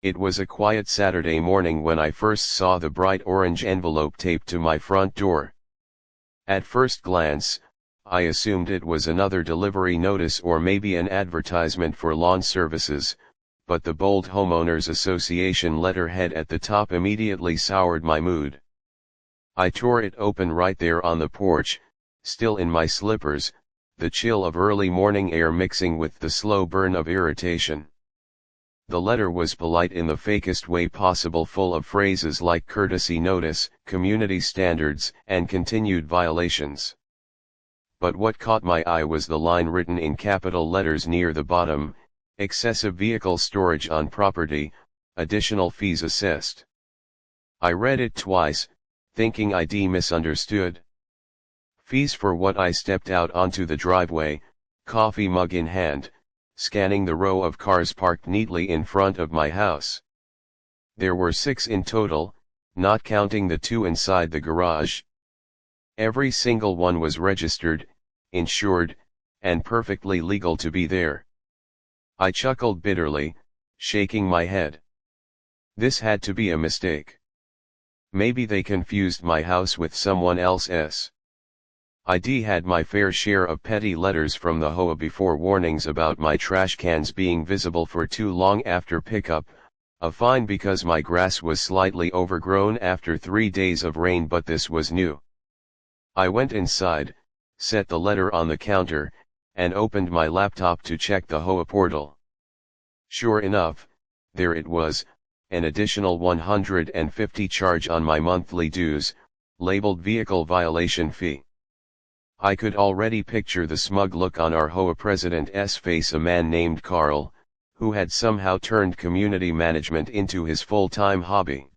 It was a quiet Saturday morning when I first saw the bright orange envelope taped to my front door. At first glance, I assumed it was another delivery notice or maybe an advertisement for lawn services, but the bold Homeowners Association letterhead at the top immediately soured my mood. I tore it open right there on the porch, still in my slippers, the chill of early morning air mixing with the slow burn of irritation. The letter was polite in the fakest way possible, full of phrases like courtesy notice, community standards, and continued violations. But what caught my eye was the line written in capital letters near the bottom: excessive vehicle storage on property, additional fees assessed. I read it twice, thinking I'd misunderstood. Fees for what? I stepped out onto the driveway, coffee mug in hand, scanning the row of cars parked neatly in front of my house. There were 6 in total, not counting the 2 inside the garage. Every single one was registered, insured, and perfectly legal to be there. I chuckled bitterly, shaking my head. This had to be a mistake. Maybe they confused my house with someone else's. I'd had my fair share of petty letters from the HOA before: warnings about my trash cans being visible for too long after pickup, a fine because my grass was slightly overgrown after 3 days of rain, but this was new. I went inside, set the letter on the counter, and opened my laptop to check the HOA portal. Sure enough, there it was, an additional $150 charge on my monthly dues, labeled vehicle violation fee. I could already picture the smug look on our HOA president's face, a man named Carl, who had somehow turned community management into his full-time hobby.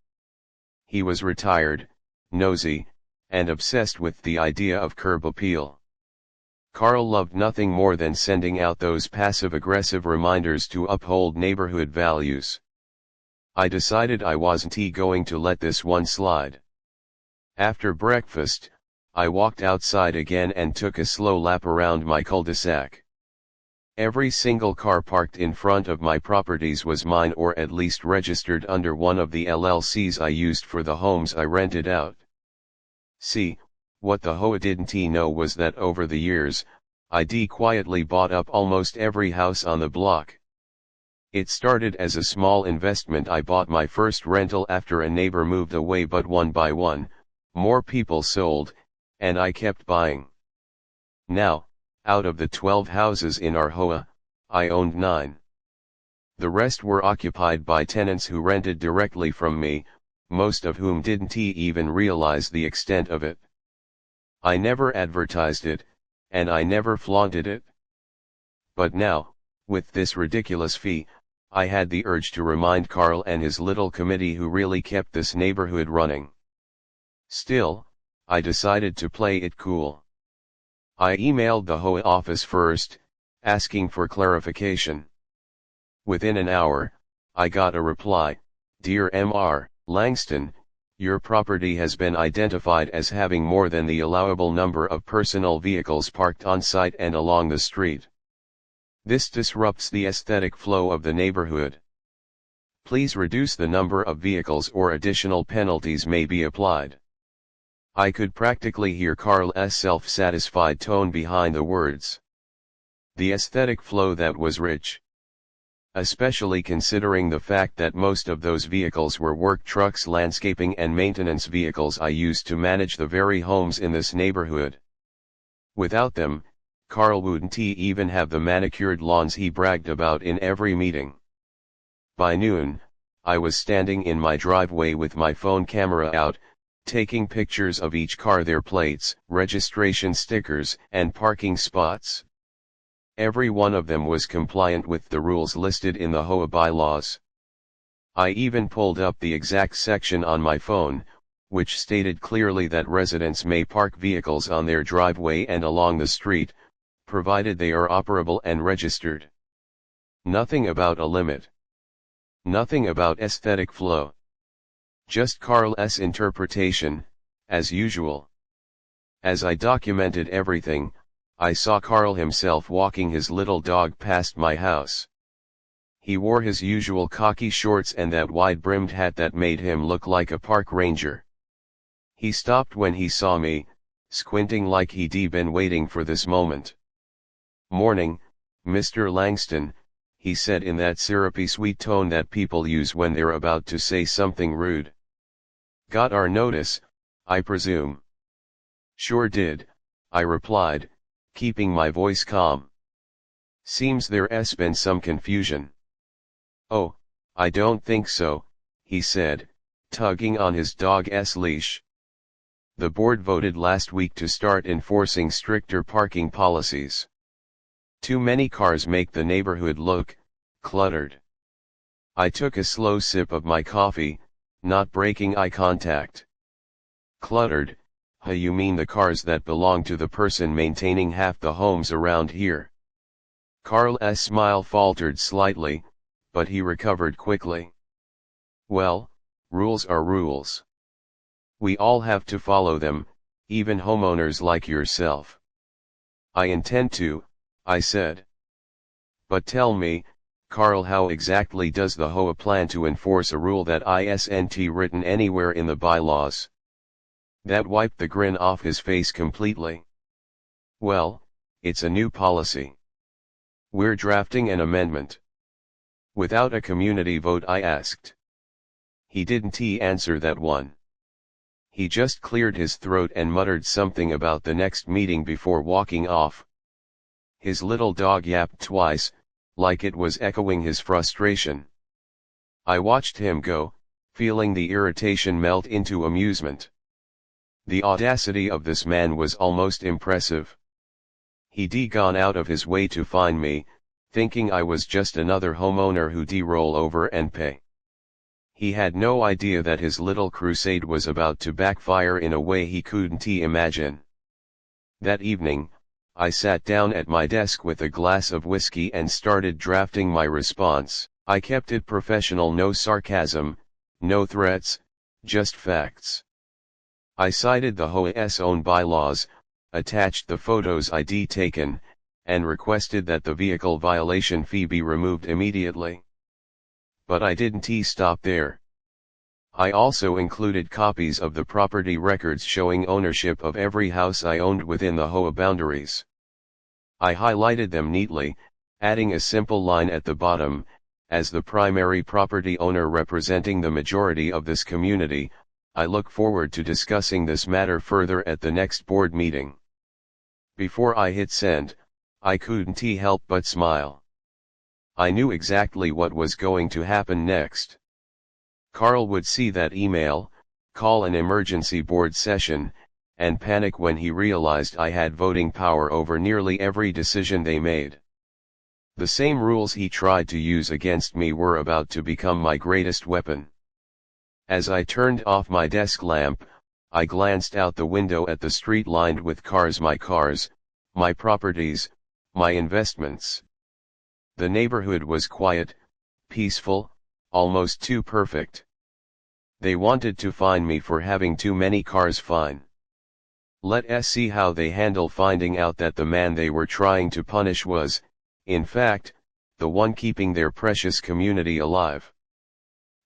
He was retired, nosy, and obsessed with the idea of curb appeal. Carl loved nothing more than sending out those passive-aggressive reminders to uphold neighborhood values. I decided I wasn't going to let this one slide. After breakfast, I walked outside again and took a slow lap around my cul-de-sac. Every single car parked in front of my properties was mine, or at least registered under one of the LLCs I used for the homes I rented out. See, what the HOA didn't know was that over the years, I'd quietly bought up almost every house on the block. It started as a small investment. I bought my first rental after a neighbor moved away, but one by one, more people sold, and I kept buying. Now, out of the 12 houses in our HOA, I owned 9. The rest were occupied by tenants who rented directly from me, most of whom didn't even realize the extent of it. I never advertised it, and I never flaunted it. But now, with this ridiculous fee, I had the urge to remind Carl and his little committee who really kept this neighborhood running. Still, I decided to play it cool. I emailed the HOA office first, asking for clarification. Within an hour, I got a reply: "Dear Mr. Langston, your property has been identified as having more than the allowable number of personal vehicles parked on site and along the street. This disrupts the aesthetic flow of the neighborhood. Please reduce the number of vehicles or additional penalties may be applied." I could practically hear Carl's self-satisfied tone behind the words. The aesthetic flow that was rich. Especially considering the fact that most of those vehicles were work trucks, landscaping and maintenance vehicles I used to manage the very homes in this neighborhood. Without them, Carl wouldn't even have the manicured lawns he bragged about in every meeting. By noon, I was standing in my driveway with my phone camera out, taking pictures of each car, their plates, registration stickers, and parking spots. Every one of them was compliant with the rules listed in the HOA bylaws. I even pulled up the exact section on my phone, which stated clearly that residents may park vehicles on their driveway and along the street, provided they are operable and registered. Nothing about a limit. Nothing about aesthetic flow. Just Carl's interpretation, as usual. As I documented everything, I saw Carl himself walking his little dog past my house. He wore his usual khaki shorts and that wide-brimmed hat that made him look like a park ranger. He stopped when he saw me, squinting like he'd been waiting for this moment. "Morning, Mr. Langston," he said in that syrupy sweet tone that people use when they're about to say something rude. "Got our notice, I presume?" "Sure did," I replied, keeping my voice calm. "Seems there's been some confusion." "Oh, I don't think so," he said, tugging on his dog's leash. "The board voted last week to start enforcing stricter parking policies. Too many cars make the neighborhood look cluttered." I took a slow sip of my coffee, not breaking eye contact. "Cluttered? Huh, you mean the cars that belong to the person maintaining half the homes around here?" Carl's smile faltered slightly, but he recovered quickly. "Well, rules are rules. We all have to follow them, even homeowners like yourself." "I intend to," I said. "But tell me, Carl, how exactly does the HOA plan to enforce a rule that isn't written anywhere in the bylaws?" That wiped the grin off his face completely. "Well, it's a new policy. We're drafting an amendment." "Without a community vote?" I asked. He didn't answer that one. He just cleared his throat and muttered something about the next meeting before walking off. His little dog yapped twice, like it was echoing his frustration. I watched him go, feeling the irritation melt into amusement. The audacity of this man was almost impressive. He'd gone out of his way to find me, thinking I was just another homeowner who'd roll over and pay. He had no idea that his little crusade was about to backfire in a way he couldn't imagine. That evening, I sat down at my desk with a glass of whiskey and started drafting my response. I kept it professional, no sarcasm, no threats, just facts. I cited the HOA's own bylaws, attached the photos I'd taken, and requested that the vehicle violation fee be removed immediately. But I didn't stop there. I also included copies of the property records showing ownership of every house I owned within the HOA boundaries. I highlighted them neatly, adding a simple line at the bottom: "As the primary property owner representing the majority of this community, I look forward to discussing this matter further at the next board meeting." Before I hit send, I couldn't help but smile. I knew exactly what was going to happen next. Carl would see that email, call an emergency board session, and panic when he realized I had voting power over nearly every decision they made. The same rules he tried to use against me were about to become my greatest weapon. As I turned off my desk lamp, I glanced out the window at the street lined with cars, my properties, my investments. The neighborhood was quiet, peaceful, almost too perfect. They wanted to fine me for having too many cars, fine. Let's see how they handle finding out that the man they were trying to punish was, in fact, the one keeping their precious community alive.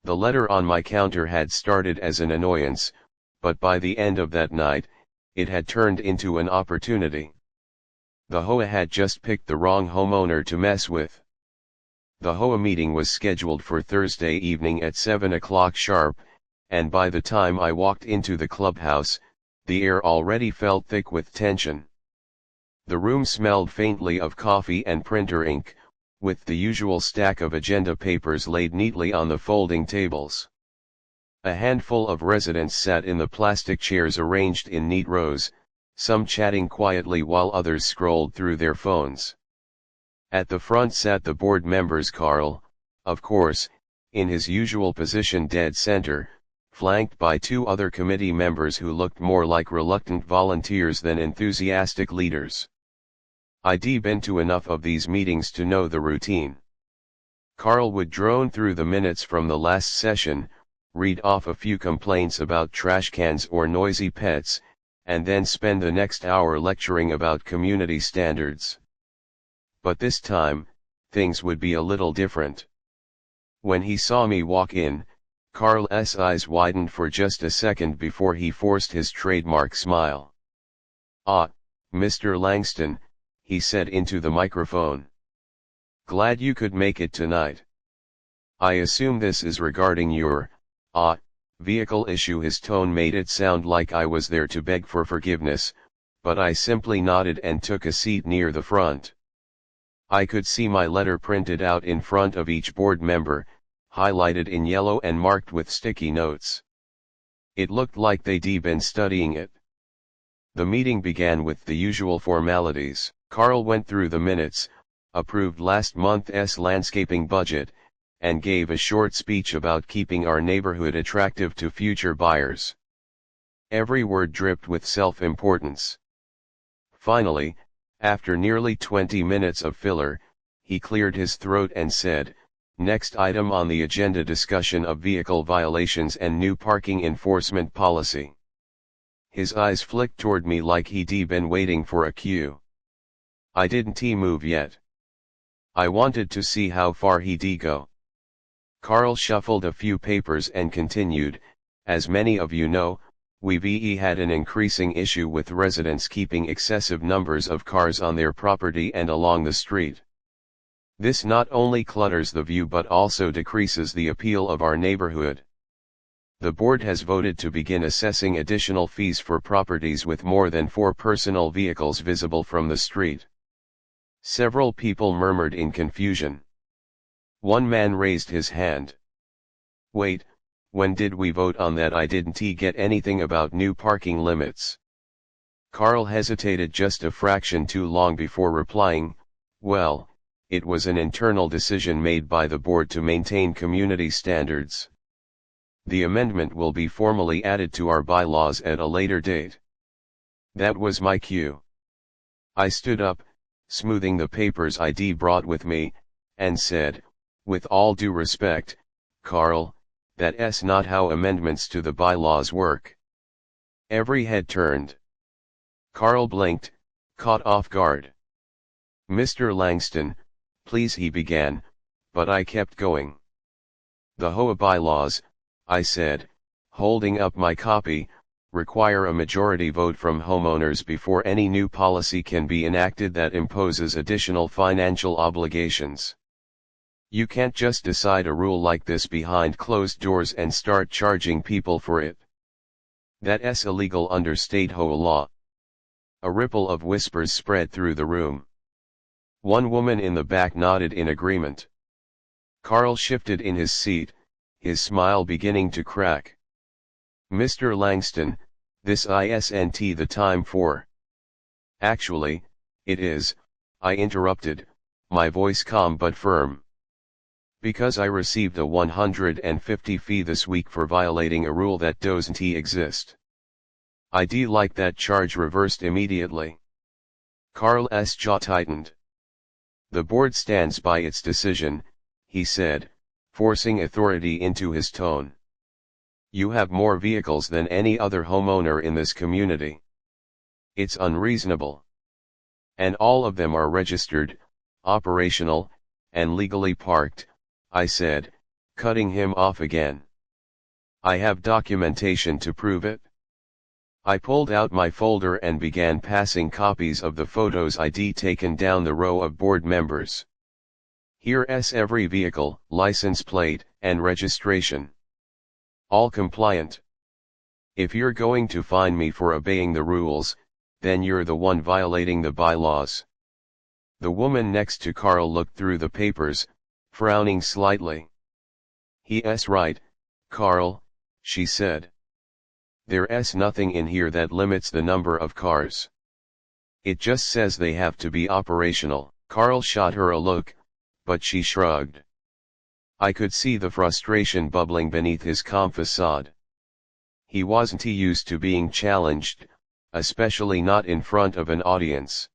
The letter on my counter had started as an annoyance, but by the end of that night, it had turned into an opportunity. The HOA had just picked the wrong homeowner to mess with. The HOA meeting was scheduled for Thursday evening at 7 o'clock sharp, and by the time I walked into the clubhouse, the air already felt thick with tension. The room smelled faintly of coffee and printer ink, with the usual stack of agenda papers laid neatly on the folding tables. A handful of residents sat in the plastic chairs arranged in neat rows, some chatting quietly while others scrolled through their phones. At the front sat the board members, Carl, of course, in his usual position dead center, flanked by two other committee members who looked more like reluctant volunteers than enthusiastic leaders. I'd been to enough of these meetings to know the routine. Carl would drone through the minutes from the last session, read off a few complaints about trash cans or noisy pets, and then spend the next hour lecturing about community standards. But this time, things would be a little different. When he saw me walk in, Carl's eyes widened for just a second before he forced his trademark smile. "Ah, Mr. Langston," he said into the microphone. "Glad you could make it tonight. I assume this is regarding your, vehicle issue." His tone made it sound like I was there to beg for forgiveness, but I simply nodded and took a seat near the front. I could see my letter printed out in front of each board member, highlighted in yellow and marked with sticky notes. It looked like they'd been studying it. The meeting began with the usual formalities. Carl went through the minutes, approved last month's landscaping budget, and gave a short speech about keeping our neighborhood attractive to future buyers. Every word dripped with self-importance. Finally, after nearly 20 minutes of filler, he cleared his throat and said, "Next item on the agenda: discussion of vehicle violations and new parking enforcement policy." His eyes flicked toward me like he'd been waiting for a cue. I didn't move yet. I wanted to see how far he'd go. Carl shuffled a few papers and continued, "As many of you know, we've had an increasing issue with residents keeping excessive numbers of cars on their property and along the street. This not only clutters the view but also decreases the appeal of our neighborhood. The board has voted to begin assessing additional fees for properties with more than 4 personal vehicles visible from the street." Several people murmured in confusion. One man raised his hand. "Wait, when did we vote on that? I didn't get anything about new parking limits." Carl hesitated just a fraction too long before replying, "Well, it was an internal decision made by the board to maintain community standards. The amendment will be formally added to our bylaws at a later date." That was my cue. I stood up, smoothing the papers I'd brought with me, and said, "With all due respect, Carl, that's not how amendments to the bylaws work." Every head turned. Carl blinked, caught off guard. "Mr. Langston, please," he began, but I kept going. "The HOA bylaws," I said, holding up my copy, "require a majority vote from homeowners before any new policy can be enacted that imposes additional financial obligations. You can't just decide a rule like this behind closed doors and start charging people for it. That's illegal under state HOA law." A ripple of whispers spread through the room. One woman in the back nodded in agreement. Carl shifted in his seat, his smile beginning to crack. "Mr. Langston, this isn't the time for—" "Actually, it is," I interrupted, my voice calm but firm. "Because I received a $150 fee this week for violating a rule that doesn't exist. I'd like that charge reversed immediately." Carl's jaw tightened. "The board stands by its decision," he said, forcing authority into his tone. "You have more vehicles than any other homeowner in this community. It's unreasonable. And all of them are registered, operational, and legally parked," I said, cutting him off again. "I have documentation to prove it." I pulled out my folder and began passing copies of the photos I'd taken down the row of board members. "Here's every vehicle, license plate, and registration. All compliant. If you're going to fine me for obeying the rules, then you're the one violating the bylaws." The woman next to Carl looked through the papers, frowning slightly. "He's right, Carl," she said. "There's nothing in here that limits the number of cars. It just says they have to be operational." Carl shot her a look, but she shrugged. I could see the frustration bubbling beneath his calm facade. He wasn't used to being challenged, especially not in front of an audience.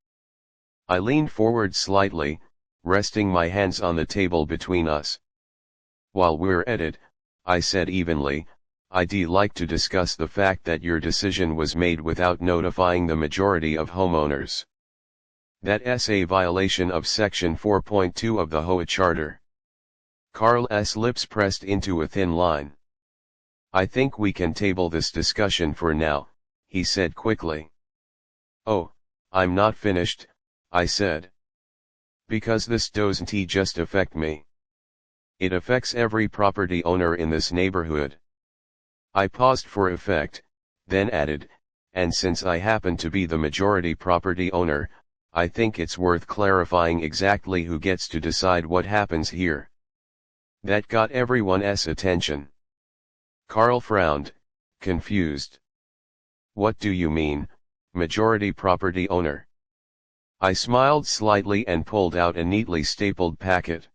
I leaned forward slightly, resting my hands on the table between us. "While we're at it," I said evenly, "I'd like to discuss the fact that your decision was made without notifying the majority of homeowners. That's a violation of Section 4.2 of the HOA Charter." Carl's lips pressed into a thin line. "I think we can table this discussion for now," he said quickly. "Oh, I'm not finished," I said. "Because this doesn't just affect me. It affects every property owner in this neighborhood." I paused for effect, then added, "And since I happen to be the majority property owner, I think it's worth clarifying exactly who gets to decide what happens here." That got everyone's attention. Carl frowned, confused. "What do you mean, majority property owner?" I smiled slightly and pulled out a neatly stapled packet.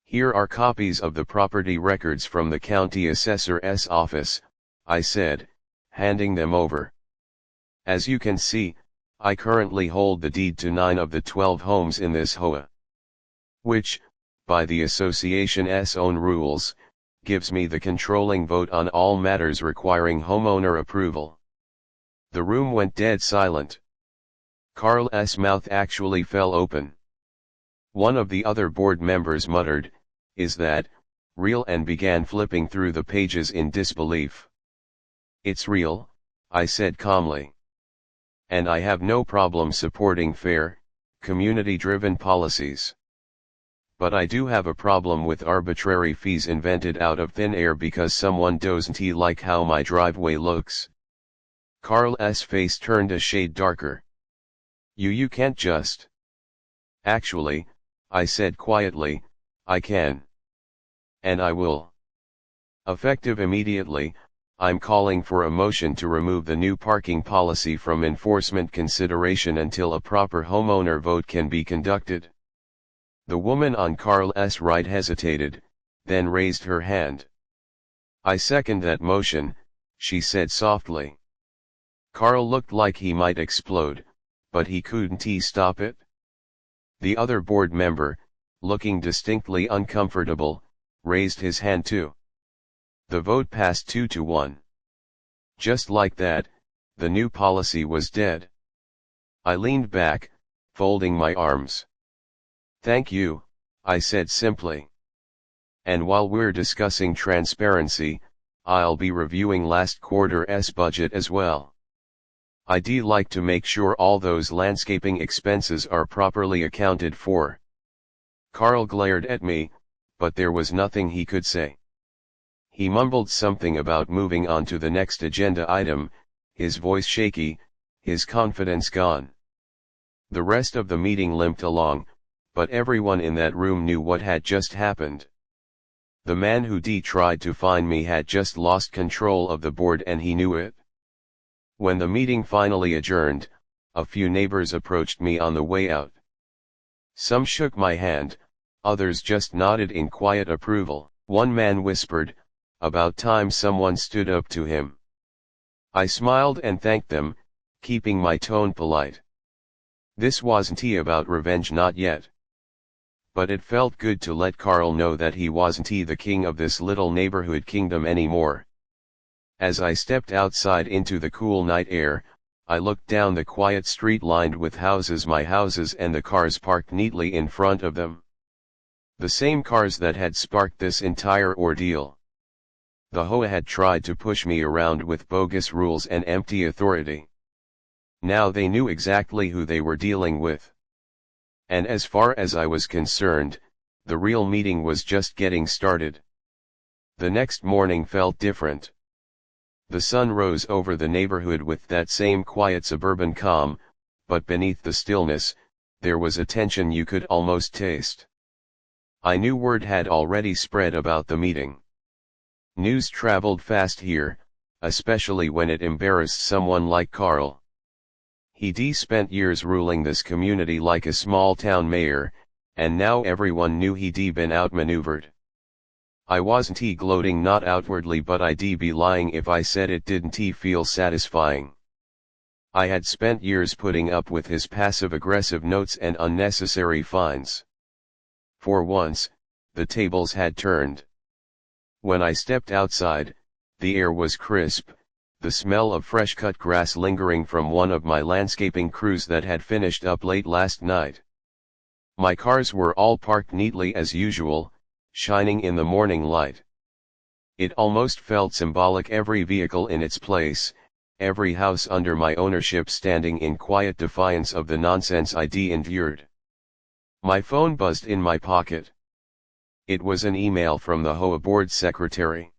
"Here are copies of the property records from the county assessor's office," I said, handing them over. "As you can see, I currently hold the deed to 9 of the 12 homes in this HOA. Which, by the association's own rules, gives me the controlling vote on all matters requiring homeowner approval." The room went dead silent. Carl's mouth actually fell open. One of the other board members muttered, "Is that real?" and began flipping through the pages in disbelief. "It's real," I said calmly. "And I have no problem supporting fair, community-driven policies. But I do have a problem with arbitrary fees invented out of thin air because someone doesn't like how my driveway looks." Carl's face turned a shade darker. You can't just." "Actually," I said quietly, "I can. And I will. Effective immediately, I'm calling for a motion to remove the new parking policy from enforcement consideration until a proper homeowner vote can be conducted." The woman on Carl's right hesitated, then raised her hand. "I second that motion," she said softly. Carl looked like he might explode, but he couldn't stop it. The other board member, looking distinctly uncomfortable, raised his hand too. The vote passed 2-1. Just like that, the new policy was dead. I leaned back, folding my arms. "Thank you," I said simply. "And while we're discussing transparency, I'll be reviewing last quarter's budget as well. I'd like to make sure all those landscaping expenses are properly accounted for." Carl glared at me, but there was nothing he could say. He mumbled something about moving on to the next agenda item, his voice shaky, his confidence gone. The rest of the meeting limped along, but everyone in that room knew what had just happened. The man who tried to find me had just lost control of the board and he knew it. When the meeting finally adjourned, a few neighbors approached me on the way out. Some shook my hand, others just nodded in quiet approval. One man whispered, "About time someone stood up to him." I smiled and thanked them, keeping my tone polite. This wasn't about revenge, not yet. But it felt good to let Carl know that he wasn't the king of this little neighborhood kingdom anymore. As I stepped outside into the cool night air, I looked down the quiet street lined with houses, my houses, and the cars parked neatly in front of them. The same cars that had sparked this entire ordeal. The HOA had tried to push me around with bogus rules and empty authority. Now they knew exactly who they were dealing with. And as far as I was concerned, the real meeting was just getting started. The next morning felt different. The sun rose over the neighborhood with that same quiet suburban calm, but beneath the stillness, there was a tension you could almost taste. I knew word had already spread about the meeting. News traveled fast here, especially when it embarrassed someone like Carl. He'd spent years ruling this community like a small-town mayor, and now everyone knew he'd been outmaneuvered. I wasn't gloating, not outwardly, but I'd be lying if I said it didn't feel satisfying. I had spent years putting up with his passive-aggressive notes and unnecessary fines. For once, the tables had turned. When I stepped outside, the air was crisp, the smell of fresh-cut grass lingering from one of my landscaping crews that had finished up late last night. My cars were all parked neatly as usual, shining in the morning light. It almost felt symbolic, every vehicle in its place, every house under my ownership standing in quiet defiance of the nonsense I'd endured. My phone buzzed in my pocket. It was an email from the HOA board secretary.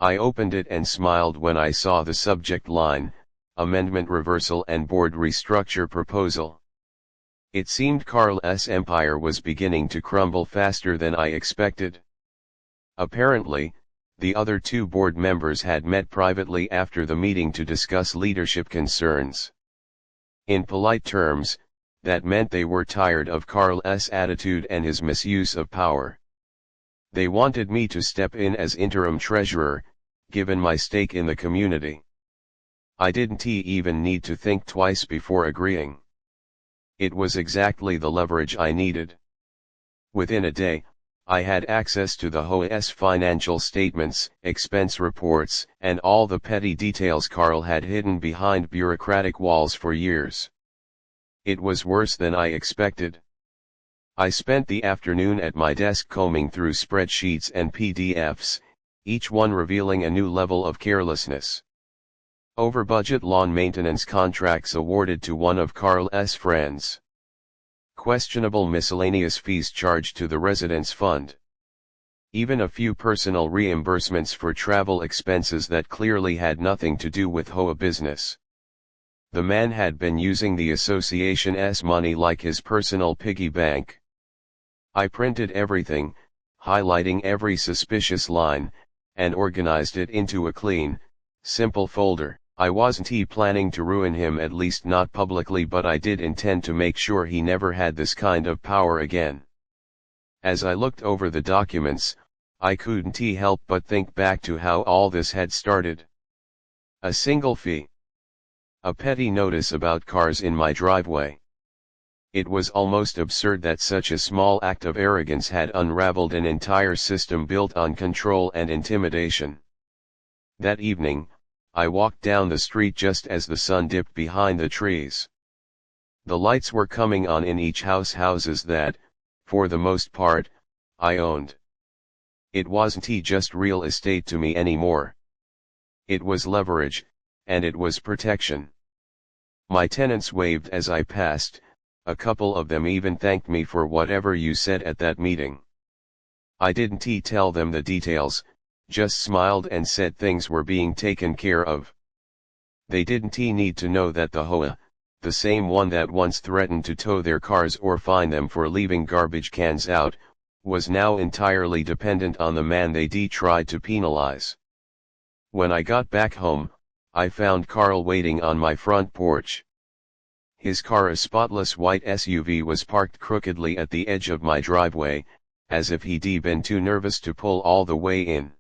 I opened it and smiled when I saw the subject line, Amendment Reversal and Board Restructure Proposal. It seemed Carl's empire was beginning to crumble faster than I expected. Apparently, the other two board members had met privately after the meeting to discuss leadership concerns. In polite terms, that meant they were tired of Carl's attitude and his misuse of power. They wanted me to step in as interim treasurer, given my stake in the community. I didn't even need to think twice before agreeing. It was exactly the leverage I needed. Within a day, I had access to the HOA's financial statements, expense reports, and all the petty details Carl had hidden behind bureaucratic walls for years. It was worse than I expected. I spent the afternoon at my desk combing through spreadsheets and PDFs, each one revealing a new level of carelessness. Over-budget lawn maintenance contracts awarded to one of Carl's friends. Questionable miscellaneous fees charged to the residence fund. Even a few personal reimbursements for travel expenses that clearly had nothing to do with HOA business. The man had been using the association's money like his personal piggy bank. I printed everything, highlighting every suspicious line, and organized it into a clean, simple folder. I wasn't planning to ruin him, at least not publicly, but I did intend to make sure he never had this kind of power again. As I looked over the documents, I couldn't help but think back to how all this had started. A single fee. A petty notice about cars in my driveway. It was almost absurd that such a small act of arrogance had unraveled an entire system built on control and intimidation. That evening, I walked down the street just as the sun dipped behind the trees. The lights were coming on in each houses that, for the most part, I owned. It wasn't just real estate to me anymore. It was leverage, and it was protection. My tenants waved as I passed, a couple of them even thanked me for whatever you said at that meeting. I didn't tell them the details, just smiled and said things were being taken care of. They didn't need to know that the HOA, the same one that once threatened to tow their cars or fine them for leaving garbage cans out, was now entirely dependent on the man they tried to penalize. When I got back home, I found Carl waiting on my front porch. His car, a spotless white SUV, was parked crookedly at the edge of my driveway, as if he'd been too nervous to pull all the way in.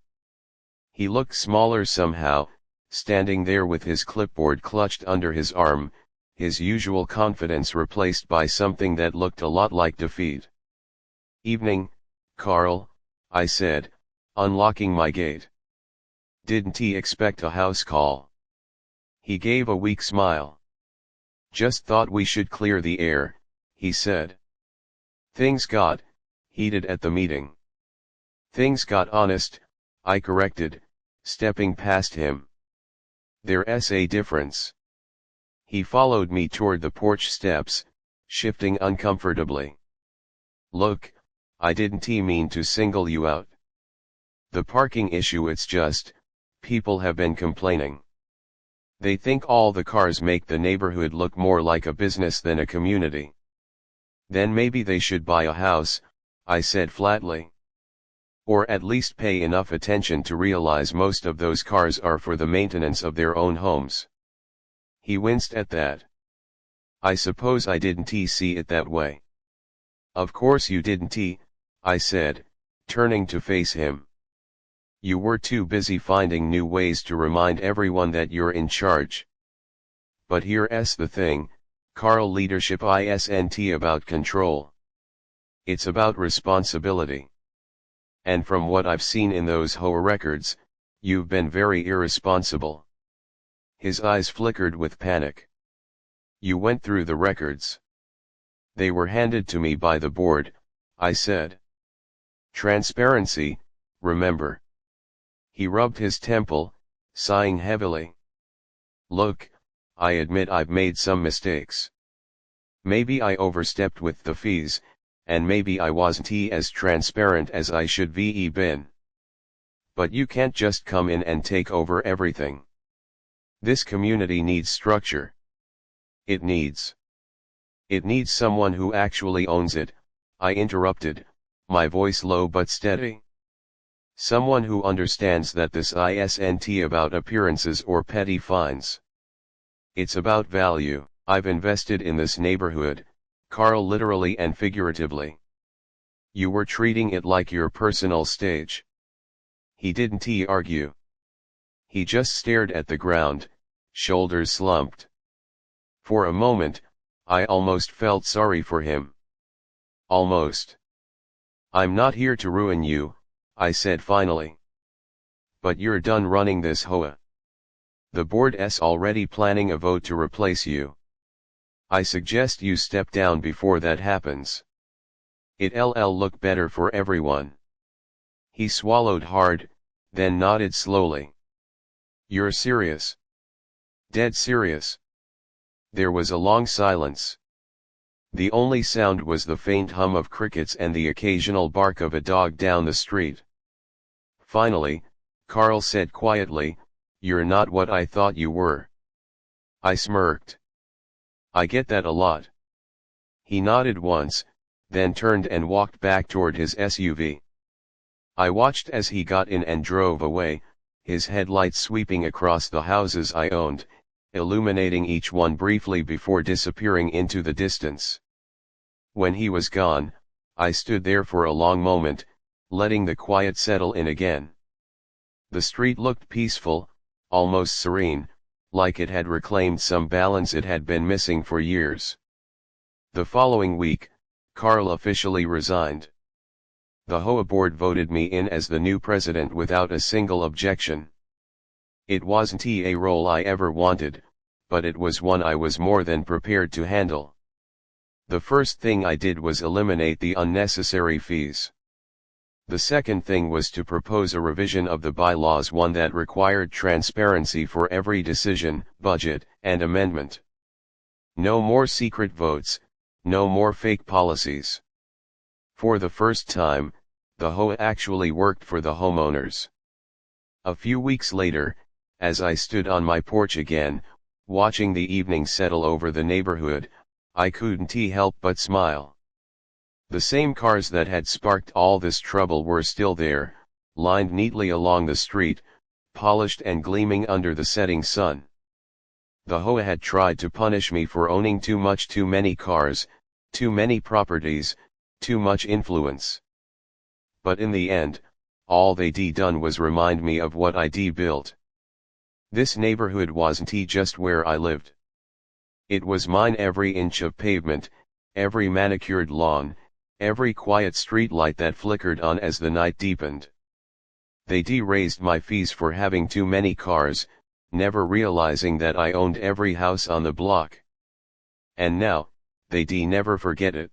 He looked smaller somehow, standing there with his clipboard clutched under his arm, his usual confidence replaced by something that looked a lot like defeat. "Evening, Carl," I said, unlocking my gate. "Didn't expect a house call." He gave a weak smile. "Just thought we should clear the air," he said. "Things got heated at the meeting." "Things got honest," I corrected, stepping past him. "There's a difference." He followed me toward the porch steps, shifting uncomfortably. "Look, I didn't mean to single you out. The parking issue, it's just, people have been complaining. They think all the cars make the neighborhood look more like a business than a community." "Then maybe they should buy a house," I said flatly. "Or at least pay enough attention to realize most of those cars are for the maintenance of their own homes." He winced at that. "I suppose I didn't see it that way." "Of course you didn't," I said, turning to face him. "You were too busy finding new ways to remind everyone that you're in charge. But here's the thing, Carl, leadership isn't about control. It's about responsibility. And from what I've seen in those HOA records, you've been very irresponsible." His eyes flickered with panic. "You went through the records." "They were handed to me by the board," I said. Transparency, remember. He rubbed his temple, sighing heavily. Look, I admit I've made some mistakes. Maybe I overstepped with the fees, and maybe I wasn't as transparent as I should been. But you can't just come in and take over everything. This community needs structure. It needs someone who actually owns it, I interrupted, my voice low but steady. Someone who understands that this isn't about appearances or petty fines. It's about value. I've invested in this neighborhood, Carl, literally and figuratively. You were treating it like your personal stage. He didn't argue. He just stared at the ground, shoulders slumped. For a moment, I almost felt sorry for him. Almost. I'm not here to ruin you, I said finally. But you're done running this HOA. The board's already planning a vote to replace you. I suggest you step down before that happens. It'll look better for everyone. He swallowed hard, then nodded slowly. You're serious? Dead serious? There was a long silence. The only sound was the faint hum of crickets and the occasional bark of a dog down the street. Finally, Carl said quietly, "You're not what I thought you were." I smirked. I get that a lot. He nodded once, then turned and walked back toward his SUV. I watched as he got in and drove away, his headlights sweeping across the houses I owned, illuminating each one briefly before disappearing into the distance. When he was gone, I stood there for a long moment, letting the quiet settle in again. The street looked peaceful, almost serene, like it had reclaimed some balance it had been missing for years. The following week, Carl officially resigned. The HOA board voted me in as the new president without a single objection. It wasn't a role I ever wanted, but it was one I was more than prepared to handle. The first thing I did was eliminate the unnecessary fees. The second thing was to propose a revision of the bylaws, one that required transparency for every decision, budget, and amendment. No more secret votes, no more fake policies. For the first time, the HOA actually worked for the homeowners. A few weeks later, as I stood on my porch again, watching the evening settle over the neighborhood, I couldn't help but smile. The same cars that had sparked all this trouble were still there, lined neatly along the street, polished and gleaming under the setting sun. The HOA had tried to punish me for owning too many cars, too many properties, too much influence. But in the end, all they done was remind me of what I built. This neighborhood wasn't just where I lived. It was mine. Every inch of pavement, every manicured lawn, every quiet street light that flickered on as the night deepened. They raised my fees for having too many cars, never realizing that I owned every house on the block. And now, they never forget it.